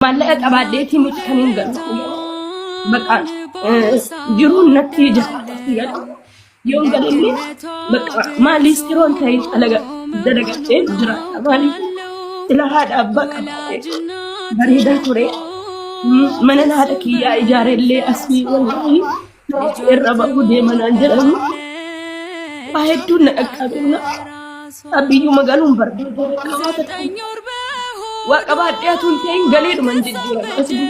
maallaqa qabaadheetii miti kan hin galu bakka jiruun natti jaallatti gala yoon galinni bakka maaliis yeroon ta'in dalagatee jiraata maaliif ila haadha abbaa qabaatee bareedaa ture mana haadha kiyyaa ijaarellee asii wallahi irra bahuu deemanaan jedhamu waa hedduun na dhaqqabeena abbiyyuu magaaluun barbaade qabaata ta'e waa qabaadhee atuun ta'in galeedhuman jijjiirama asii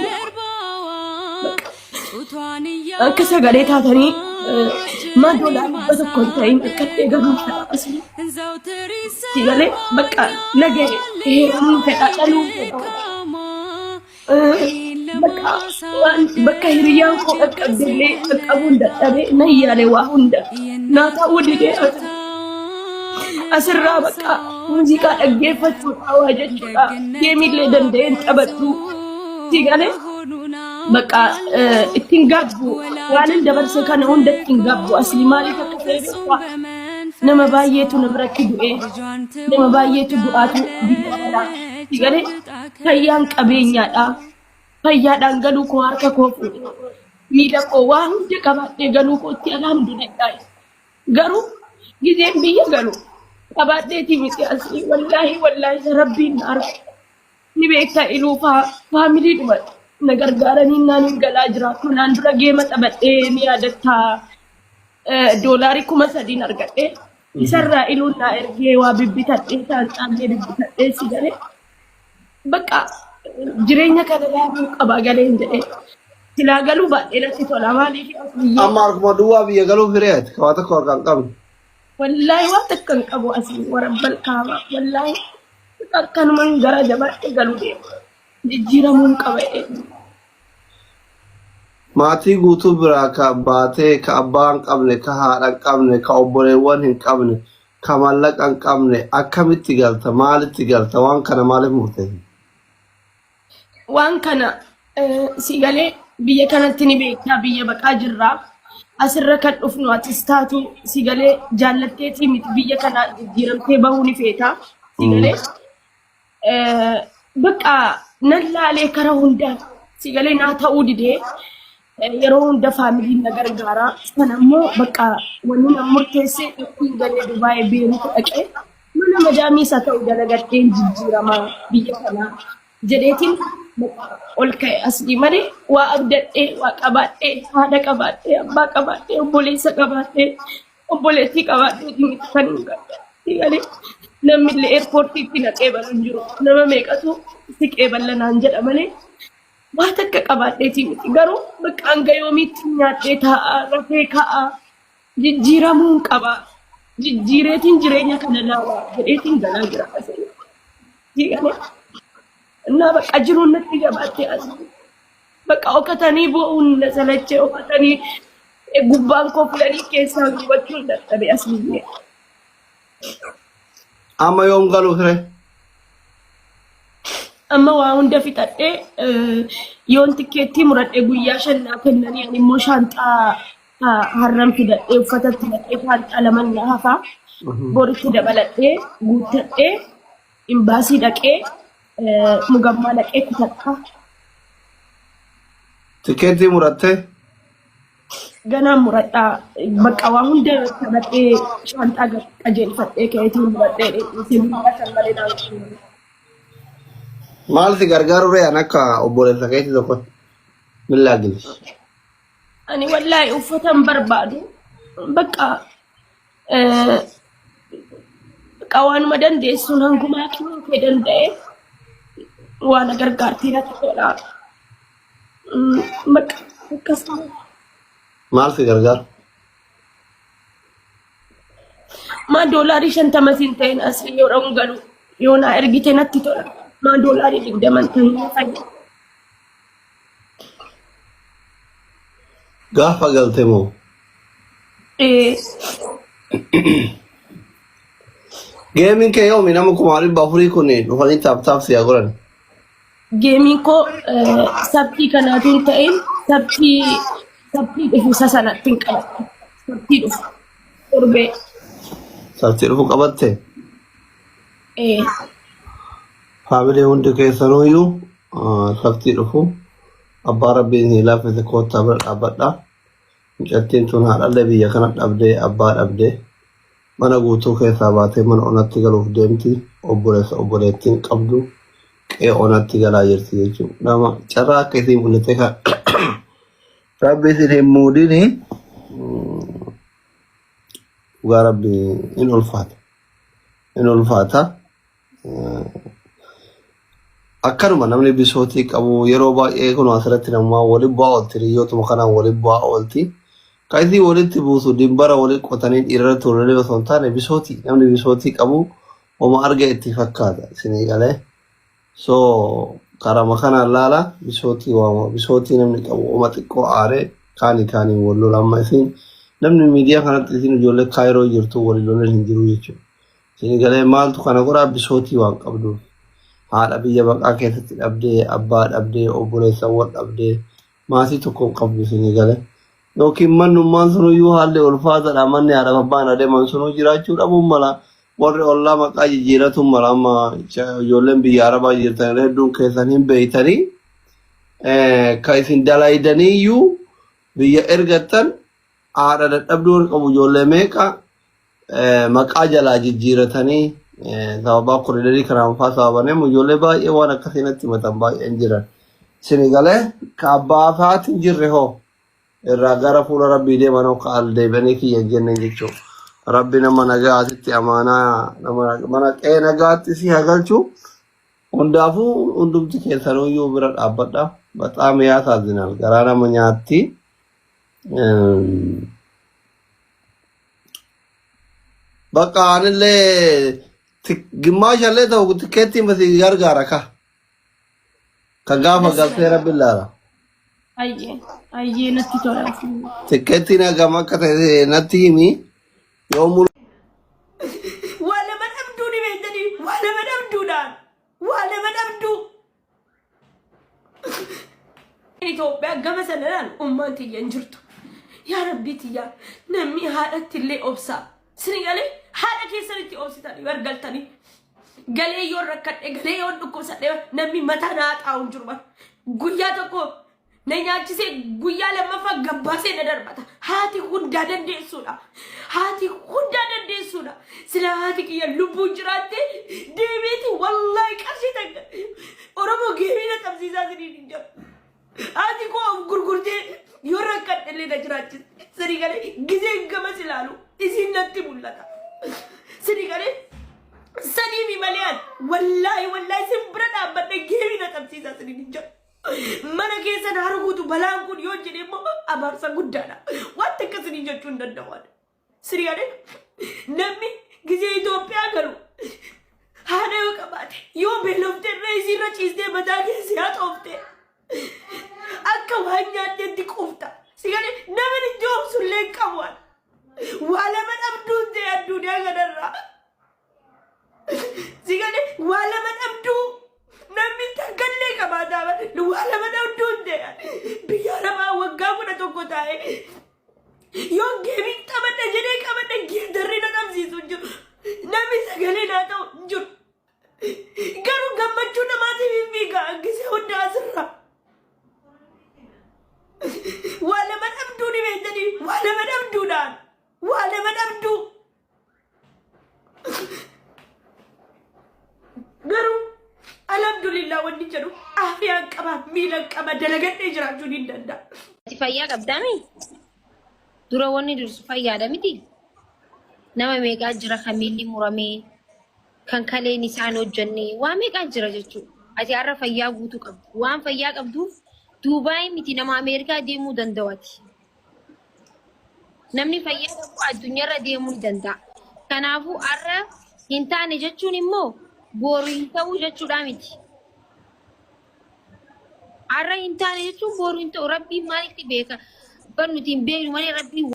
akka sagalee taatanii maadoolaan uffata kon ta'in akkatee garuu asii sigalee bakka nagee heerumuu fedhaa dhaluu bakka hiriyaan koo qaqqabdillee qaqqabuun dadhabee nan yaale waa hunda naa ta'uu didee asirraa bakka muuziqaa dhaggeeffachuudha waa jechuudha geemillee danda'een taphadhu sigalee bakka ittiin gabbu waan hin dabarse kana hunda ittiin gabbu asii maaliif akka ta'e beektaa nama baay'eetu namarratti du'ee nama baay'eetu du'aatu biyyaadha sigalee fayyaan qabeenyaadha fayyaadhaan galuu koo harka koo fuudhee miila koo waa hunda qabaadhee galuu kootti alhamdulillah garuu gizeen biyya galu qabaadheetii miti asii wallaahi rabbiin arga ni beektaa iluu faamilii dhuma na gargaaranii naan galaa jiraatu naan dura geema taphadhee ni yaadattaa doolaarii 3,000 argadhee isarraa iluun naa ergee waa bibbitadhee saanxaallee bibbitadhee sigalee bakka jireenya kana laafuu qabaa galeen jedhee silaa galuu baay'ee natti tola maaliif amma akkuma duwwaa biyya galuu fireeti waa tokko harkaan qabne wallaahi waan takka hin qabu asii warabbal kaaba wallaahi akkanumaan gara jabaatti galuu deema jijjiiramuun qaba maatii guutuu biraa ka baatee ka abbaa hin qabne ka haadha hin qabne ka obboleewwan hin qabne ka mallaqa hin qabne akkamitti galta maalitti galta waan kana maaliif murteessi waan kana sigalee biyya kanatti ni beektaa biyya baqaa jirraa asirra kan dhufnu atis taatu sigalee jaallatteetii miti biyya kana jijjiiramtee bahuu ni feetaa sigalee bakka nan laalee kara hundaa sigalee naa ta'uu didee yeroo hunda faamiliin na gargaaraa kan ammoo bakka wanni na murteessee ittiin galee Dubaayii beeruutu dhaqee mana madaamiisa ta'uu dalagatteen jijjiiramaa biyya kanaa jedheetiin ol ka'e asii malee waa abdadhee waa qabaadhee haadha qabaadhee abbaa qabaadhee obboleessa qabaadhee obboleettii qabaadhee kan hin galle namni eerpoortiitti naqee balan jiru nama meeqatu siqee ballanaan jedha malee waa takka qabaadheetii miti garuu bakka hanga yoomiitti nyaadhee taa'aa rafee ka'aa jijjiiramuun qaba jijjiireetiin jireenya kana laawaa jedheetiin galaa jira asii እና በቃ ጅሩን ነጥያባት ያዝ በቃ ወከተኒ ቦኡን ለሰለቸ ወከተኒ ጉባን ኮፍለኒ ከሳን ወቹን ደጠበ ያስልኝ አማ yoom galu fire amma waa hunda fixadhe yoon tikkeetti muradhe guyyaa shannaa kennanii ani immoo shaanxaa harram fidadhe uffatatti hidhadhe shaanxaa laman hafa boritti dabaladhe guuttadhe imbaasii dhaqee mugammaa dhaqee kutadha tikkeetti muradhe ganaan muradhaa bakka waa hunda fidadhe shaanxaa qajeelfadhe keetii muradhe isin kan malee naan maal si gargaaru ree akka obboleessa keetti tokko billaa gilis ani wallahi uffatan barbaadu bakka qawaanuma dandeessuun hangumaa kennuu kee danda'e waan gargaartii natti tola bakka akkasuma maal si gargaaru maa doolaarii 50 siin ta'in asii yoo dhaan galu yoo naa ergite natti tola maa doolaarii 20 ta'in fayyada gaafa galte moo gaming ke yomi nama kumari bafuri kuni dhufanii taap siyaa godhan gaming ko sabtii kanaatiin ta'in sabtii dhufu sasanatti hin qabatte sabtii dhufu torbee sabtii dhufu qabatte faamilee hundi keessanuyyuu lafti dhufu abbaa rabbiin hin laaffise koottaa bira dhaabbadha. Mucattiin tun haadhallee biyya kana dhabdee abbaa dhabdee mana guutuu keessaa baatee mana onatti galuuf deemti. Obboleessa obboleettiin qabdu qe'ee onatti galaa jirti jechuudha. Nama carraa akka isiin mul'ate kan rabbi isin hin muudini dhugaa rabbi in ulfaata. Akkanuma namni bisootii qabu yeroo baay'ee kun asirratti namaa waliin bu'aa oolti hiriyootuma kanaan waliin bu'aa oolti. Kan isii walitti buusu dimbara waliin qotanii dhiirra turre osoo hin taane bisootii namni bisootii qabu oma arga itti fakkaata isinii galee. So karama kanaan laala bisootii waama bisootii namni qabu oma xiqqoo aaree kaaniin wal lola amma isin namni miidiyaa kanatti isin ijoollee kaayiroo jirtu waliin lolan hin jiru jechuudha. Isinii galee maaltu kana godhaa bisootii waan qabduuf. Haadha biyya baqaa keessatti dhabdee abbaa dhabdee obboleessawwan dhabdee maatii tokko hin qabdu isinii galee. Yookiin mannummaan sunuyyuu haalli ulfaataadha manni haadha abbaan adeeman sunuu jiraachuu dhabuun mala warri ollaa maqaa jijjiiratuun mala amma ijoolleen biyya arabaa jirtan hedduun keessan hin beeytanii kan isin dalaydaniiyyuu biyya ergattan haadha dadhabduu qabu ijoollee meeqa maqaa jalaa jijjiiratanii sababaa koriidarii kanaan faa sababaneemu ijoollee baay'ee waan akkasiinatti himatan baay'een jiran. Isinii galee ka abbaa faatiin jirre hoo irraa gara fuula rabbii deeman akka aldeebanii kiyya jenne jechuudha. Rabbi nama nagaatitti amaanaa mana qe'ee nagaatti si hagalchu hundaafuu hundumti keessanuyyuu bira dhaabbadha. Baxaam yaasaazinal garaa nama nyaatti. Bakka anillee gimmaashallee ta'u tikkeettiin basi gargaara ka gaafa galtee rabbi laala. Ayyee natti tola. Tikkeettiin hagam akka ta'e natti himi yoo mulu. Waa lama dhabduu ni beektanii waa lama dhabduudhaan waa lama dhabduu. Itoophiyaa gama sanadhaan ummaan tiyya hin jirtu. Yaa rabbii tiyyaa namni haadhatti illee obsaa. Sini galee haadha keessanitti obsitanii gargaltanii. Galee yoo rakkadhe galee yoo dhukkubsadhe namni mataa naa xaa'u hin jiru. Guyyaa tokko na nyaachisee guyyaa lammaffaa gabbaasee na darbata. Haati hundaa dandeessuudha. Haati hundaa dandeessuudha. Sila haati kiyya lubbuun jiraatte deebiiti wallaahi qarshii takka. Oromoo geemii na qabsiisaa siniin hin jiru. Haati koo of gurgurtee yoo rakkadhe illee na jiraachise. Sini galee gizeen gamas ilaalu isin natti mul'ata. Sini galee sanii fi maliyaan wallaahi sin bira dhaabbadhe geemii na qabsiisaa siniin hin jiru. Mana keessa na arguutu balaan kun yoo jedhe immoo abaarsa guddaadha. Wanta akkasii jechuu hin danda'an. Siriyaalee namni gizee Itoophiyaa galu haadha yoo qabaate yoo beelofte irra isiirra ciistee mataa keessi haa xoofte akka waan nyaatteetti quufta. Siriyaalee namni joomsullee qabuun waa lama dhabduu ta'e addunyaa kanarraa. Siriyaalee waa lama dhabduu. Namni takkallee qabaataa waa lama dhabduu ta'e biyya arabaa waggaa 11 taa'e yoo geemiin qabadha jedhee qabadha geeddarri na qabsiisu jiru namni sagalee naa ta'u jiru garuu gammachuu namaatiif hin fiigaa gisee hundaa asirra waa lama dhabduu ni beektanii waa lama dhabduudhaan waa lama dhabduu garuu. Alhamdulillah wanni jedhu afiyaan qaba miila qaba dalagadhee jiraachuun hin danda'a. Fayyaa qabdaami? Dura wanni dursu fayyaadha miti? Nama meeqaa jira kan miilli muramee kan kaleen isaan hojjannee waa meeqaa jira jechuudha. Ati har'a fayyaa guutuu qabdu. Waan fayyaa qabduuf Duubaay miti nama Ameerikaa deemuu danda'ati. Namni fayyaa qabu addunyaarra deemuu ni danda'a. Kanaafuu har'a hin taane jechuun immoo boru hin ta'u jechuudha miti. Har'a hin taane jechuun boru hin ta'u rabbiin maalitti beeka? Ban nuti hin beeknu malee rabbiin